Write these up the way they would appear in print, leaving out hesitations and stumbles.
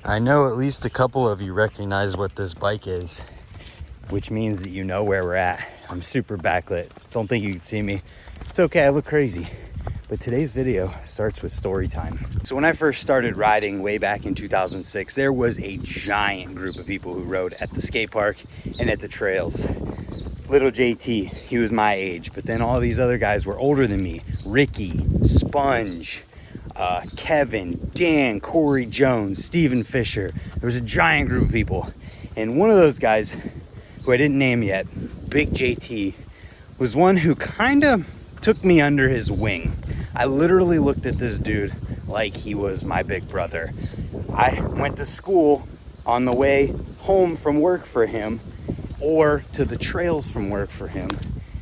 I know at least a couple of you recognize what this bike is, which means that you know where we're at. I'm super backlit. Don't think you can see me. It's okay, I look crazy. But today's video starts with story time. So when I first started riding way back in 2006, there was a giant group of people who rode at the skate park and at the trails. Little JT, he was my age, but then all these other guys were older than me. Ricky, Sponge, Kevin, Dan, Corey Jones, Steven Fisher. There was a giant group of people. And one of those guys, who I didn't name yet, Big JT, was one who kind of took me under his wing. I literally looked at this dude like he was my big brother. I went to school on the way home from work for him, or to the trails from work for him.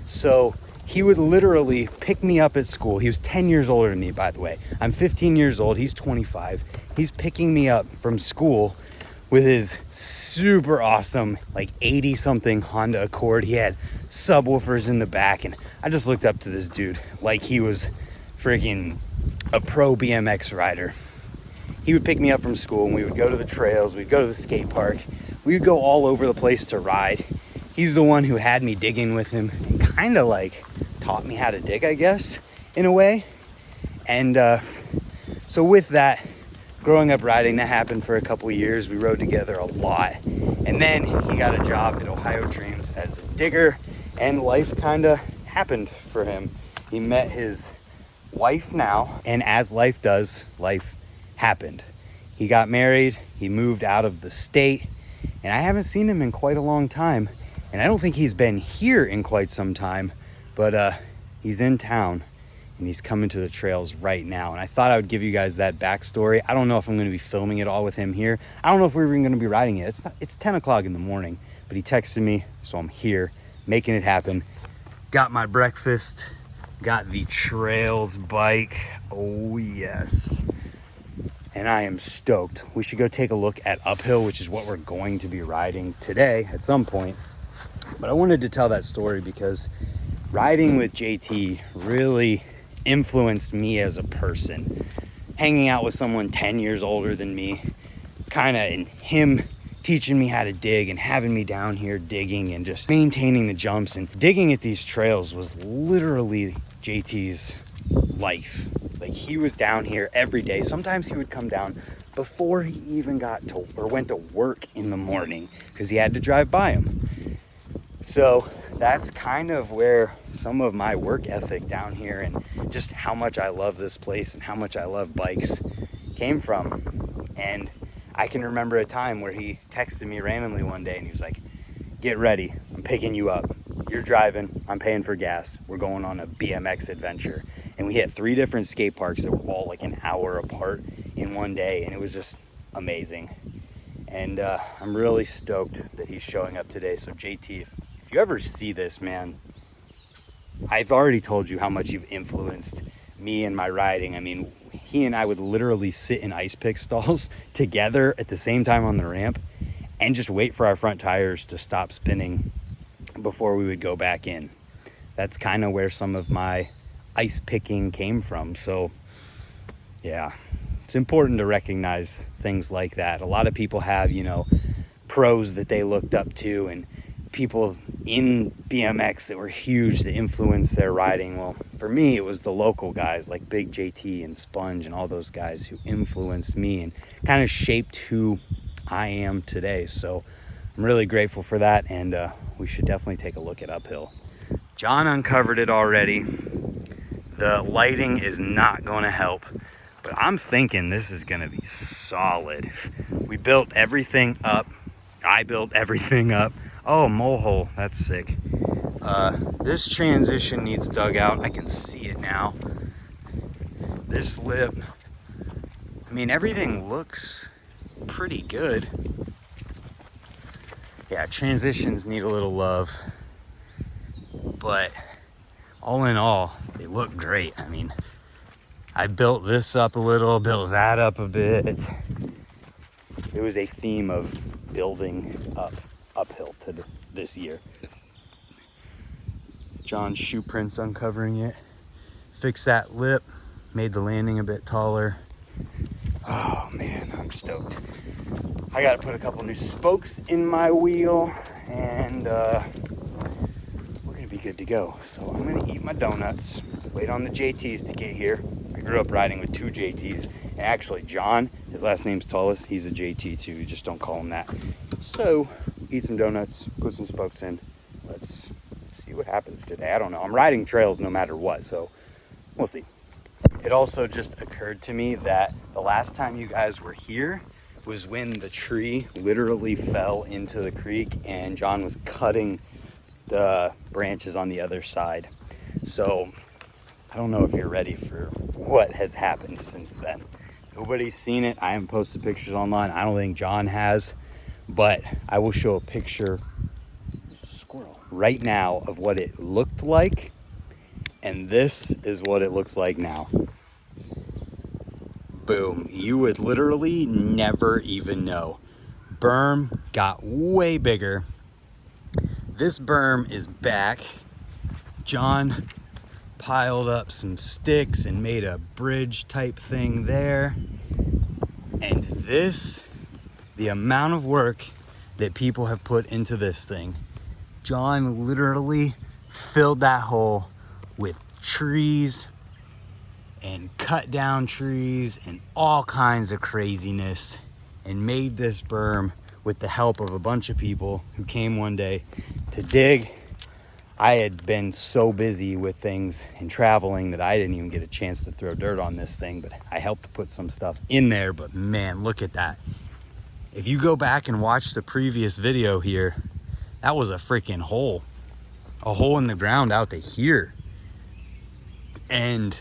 So he would literally pick me up at school. He was 10 years older than me, by the way. I'm 15 years old, he's 25. He's picking me up from school with his super awesome, like 80 something Honda Accord. He had subwoofers in the back, and I just looked up to this dude like he was freaking a pro BMX rider. He would pick me up from school and we would go to the trails, we'd go to the skate park, we would go all over the place to ride. He's the one who had me digging with him and kind of like taught me how to dig, I guess, in a way. And so with that, growing up riding, that happened for a couple of years. We rode together a lot. And then he got a job at Ohio Dreams as a digger, and life kind of happened for him. He met his wife now, and as life does, life happened. He got married, he moved out of the state, and I haven't seen him in quite a long time. And I don't think he's been here in quite some time, but he's in town and he's coming to the trails right now. And I thought I would give you guys that backstory. I don't know if I'm going to be filming it all with him here. I don't know if we're even going to be riding it. It's 10 o'clock in the morning, but he texted me, so I'm here making it happen. Got my breakfast, got the trails bike. Oh yes. And I am stoked. We should go take a look at Uphill, which is what we're going to be riding today at some point. But I wanted to tell that story because riding with JT really influenced me as a person. Hanging out with someone 10 years older than me, and him teaching me how to dig and having me down here digging and just maintaining the jumps and digging at these trails was literally JT's life. Like, he was down here every day. Sometimes he would come down before he even went to work in the morning because he had to drive by him. So that's kind of where some of my work ethic down here and just how much I love this place and how much I love bikes came from. And I can remember a time where he texted me randomly one day and he was like, "Get ready, I'm picking you up. You're driving, I'm paying for gas. We're going on a BMX adventure." And we hit 3 different skate parks that were all like an hour apart in one day, and it was just amazing. And I'm really stoked that he's showing up today. So JT, if you ever see this, man, I've already told you how much you've influenced me and my riding. I mean, he and I would literally sit in ice pick stalls together at the same time on the ramp and just wait for our front tires to stop spinning before we would go back in. That's kind of where some of my ice picking came from. So yeah, it's important to recognize things like that. A lot of people have, pros that they looked up to and people in BMX that were huge that influenced their riding. Well, for me, it was the local guys like Big JT and Sponge and all those guys who influenced me and kind of shaped who I am today. So I'm really grateful for that, and we should definitely take a look at Uphill. John uncovered it already. The lighting is not going to help, but I'm thinking this is going to be solid. We built everything up. I built everything up. Oh, mole hole. That's sick. This transition needs dug out. I can see it now. This lip. I mean, everything looks pretty good. Yeah, transitions need a little love. But all in all, they look great. I mean, I built this up a little, built that up a bit. It was a theme of building uphill to this year. John's shoe prints uncovering it. Fixed that lip, made the landing a bit taller. Oh man, I'm stoked. I got to put a couple new spokes in my wheel, and we're going to be good to go. So I'm going to eat my donuts, wait on the JTs to get here. I grew up riding with 2 JTs. And actually, John, his last name's Tullis. He's a JT too. You just don't call him that. So eat some donuts, put some spokes in. Let's see what happens today. I don't know. I'm riding trails no matter what, so we'll see. It also just occurred to me that the last time you guys were here was when the tree literally fell into the creek and John was cutting the branches on the other side. So I don't know if you're ready for what has happened since then. Nobody's seen it. I haven't posted pictures online. I don't think John has, but I will show a picture right now of what it looked like, and this is what it looks like now. Boom. You would literally never even know. Berm got way bigger. This berm is back. John piled up some sticks and made a bridge type thing there. And this, the amount of work that people have put into this thing. John literally filled that hole with trees and cut down trees and all kinds of craziness and made this berm with the help of a bunch of people who came one day to dig. I had been so busy with things and traveling that I didn't even get a chance to throw dirt on this thing, but I helped put some stuff in there. But man, look at that. If you go back and watch the previous video here, that was a freaking hole. A hole in the ground out to here. And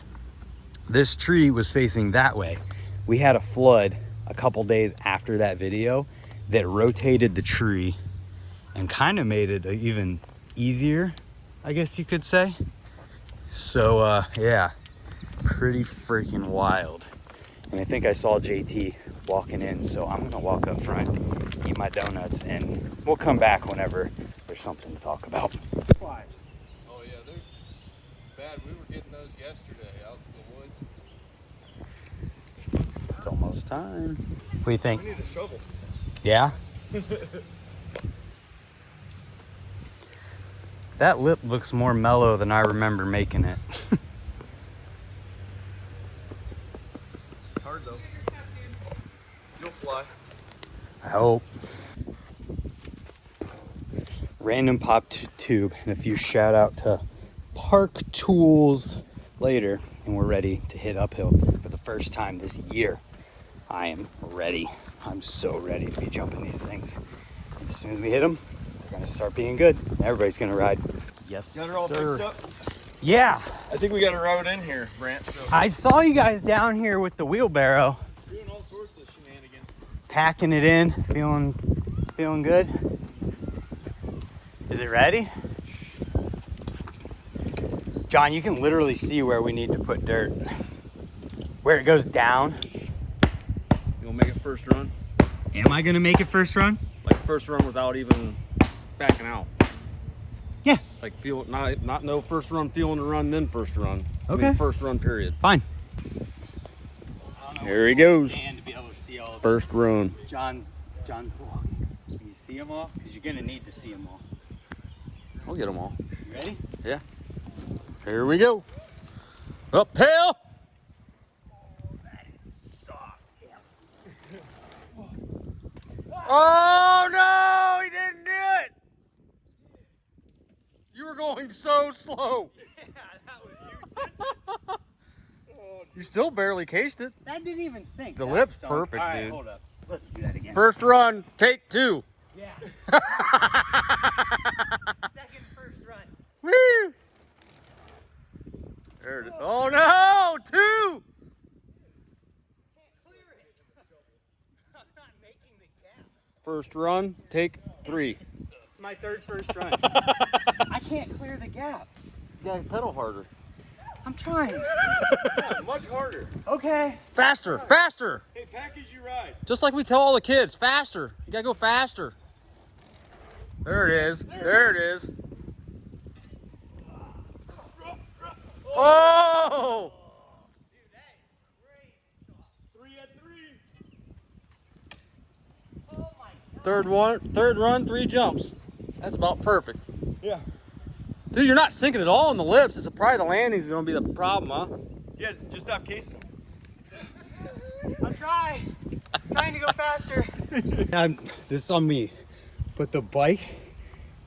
this tree was facing that way. We had a flood a couple days after that video that rotated the tree and kind of made it even easier, I guess you could say. So yeah, pretty freaking wild. And I think I saw JT walking in, so I'm gonna walk up front, eat my donuts, and we'll come back whenever there's something to talk about. Why? Oh yeah, they're bad. We were getting those yesterday out in the woods. It's almost time. What do you think? We need a shovel. Yeah? That lip looks more mellow than I remember making it. Hard though. You'll fly. I hope. Random pop tube and a few shout out to Park Tools later, and we're ready to hit uphill for the first time this year. I am ready. I'm so ready to be jumping these things. And as soon as we hit them, they're gonna start being good. Everybody's gonna ride. Yes, Got her all sir. fixed up? Yeah. I think we got a road in here, Brant. So I saw you guys down here with the wheelbarrow. doing all sorts of shenanigans. Packing it in, feeling good. Is it ready? John, you can literally see where we need to put dirt. Where it goes down. You wanna make it first run? Am I gonna make it first run? Like first run without even backing out. Yeah. Like feel not no first run, feeling the run, then first run. Okay. I mean, first run period. Fine. Here he goes. And to be able to see all First run. John's vlogging. Can you see them all? Because you're gonna need to see them all. I'll get them all. You ready? Yeah. Here we go. Uphill. Oh no, he didn't do it. You were going so slow. Yeah, that was you. You still barely cased it. That didn't even sink. The That lip's sunk. perfect, all right, dude. Hold up. Let's do that again. First run, take 2. Yeah. Second first run. Woo! There it is. Oh no, 2. Can't clear it. I'm not making the gap. First run, take 3. It's my third first run. I can't clear the gap. You gotta pedal harder. I'm trying. Yeah, much harder. Okay. Faster, faster. Hey, pack as you ride. Just like we tell all the kids, faster. You gotta go faster. There it is. There it is. Oh! Dude, that is great. 3 at 3. Oh Third run, 3 jumps. That's about perfect. Yeah. Dude, you're not sinking at all in the lips. It's probably the landings is gonna be the problem, huh? Yeah, just stop casing. I'm trying to go faster. This is on me, but the bike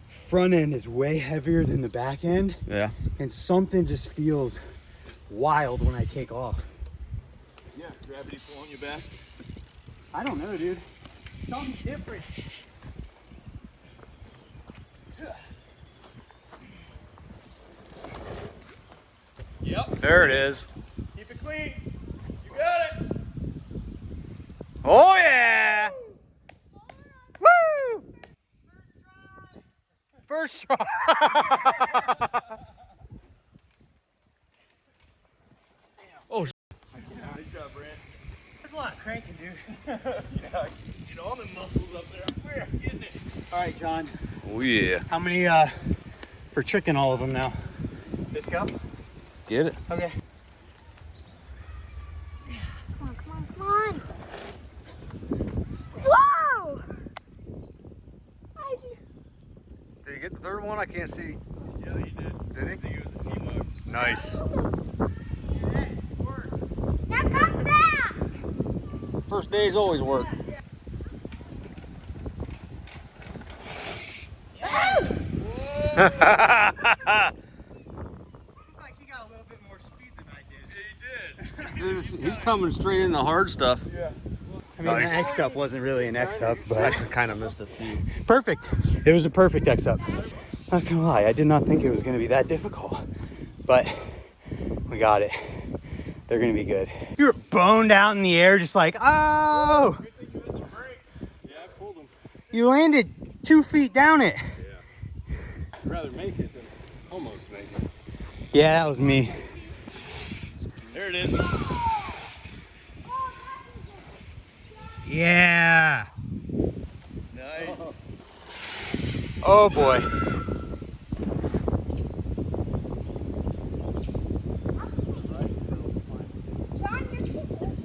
front end is way heavier than the back end. Yeah. And something just feels wild when I take off. Yeah, gravity pulling you back. I don't know, dude. Something different. Yep. There it is. Keep it clean. You got it. Oh yeah! Woo! First try. Oh, Nice job, Brent. There's a lot of cranking, dude. Yeah, get all the muscles up there. We're getting it. All right, John. oh yeah. How many for tricking all of them now? This cup? Get it. Okay. Come on. Whoa! Did you get the third one? I can't see. Yeah, he did. Did he? I think it was a team up. Nice. Now come back! First days always work. Like he got a little bit more speed than I did. Yeah, he did. He's coming straight in the hard stuff. Yeah. I mean, Nice. the X up wasn't really an X up, I but kind of missed a few. perfect. It was a perfect X up. Not gonna lie, I did not think it was gonna be that difficult, but we got it. They're gonna be good. You were boned out in the air, just like, oh! Good thing you hit the brakes. Yeah, I pulled him. You landed 2 feet down it. Yeah. I'd rather make it than almost make it. Yeah, that was me. There it is. Yeah. Nice. Oh boy. John, you're too good.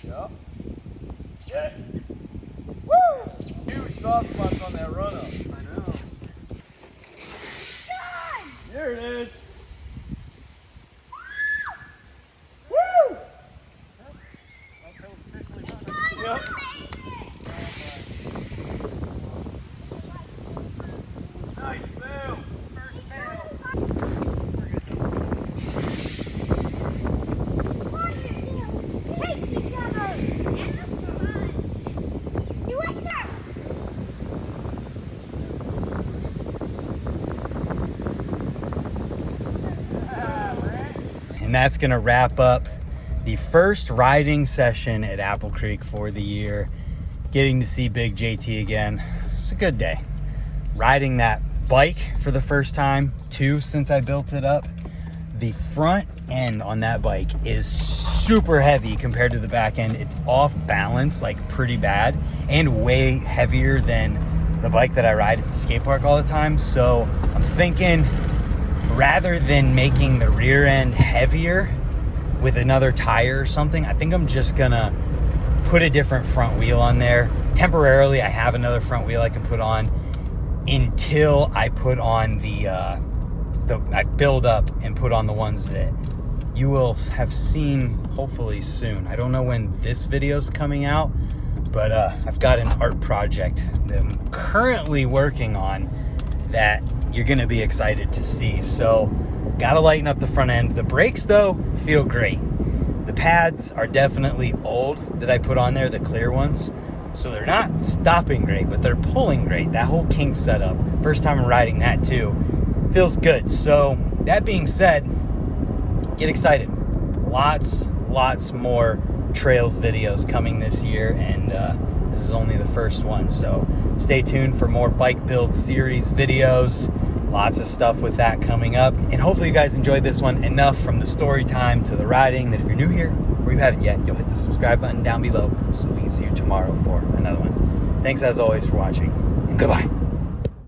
Yep. Get it. Woo! Huge soft spots on that run up. I know. John! There it is. Yep. Nice fail. First fail. Come on, you two. Chase each other. You went there. And that's gonna wrap up the first riding session at Apple Creek for the year. Getting to see Big JT again. It's a good day. Riding that bike for the first time, too, since I built it up. The front end on that bike is super heavy compared to the back end. It's off balance, like pretty bad, and way heavier than the bike that I ride at the skate park all the time. So I'm thinking, rather than making the rear end heavier with another tire or something, I think I'm just gonna put a different front wheel on there. Temporarily, I have another front wheel I can put on until I put on I build up and put on the ones that you will have seen hopefully soon. I don't know when this video's coming out, but I've got an art project that I'm currently working on that you're gonna be excited to see. So gotta lighten up the front end. The brakes though feel great. The pads are definitely old that I put on there, the clear ones. So they're not stopping great, but they're pulling great. That whole kink setup, first time I'm riding that too, feels good. So that being said, get excited. Lots more trails videos coming this year, and this is only the first one. So stay tuned for more bike build series videos. Lots of stuff with that coming up. And hopefully you guys enjoyed this one enough, from the story time to the riding, that if you're new here or you haven't yet, you'll hit the subscribe button down below so we can see you tomorrow for another one. Thanks as always for watching, and goodbye.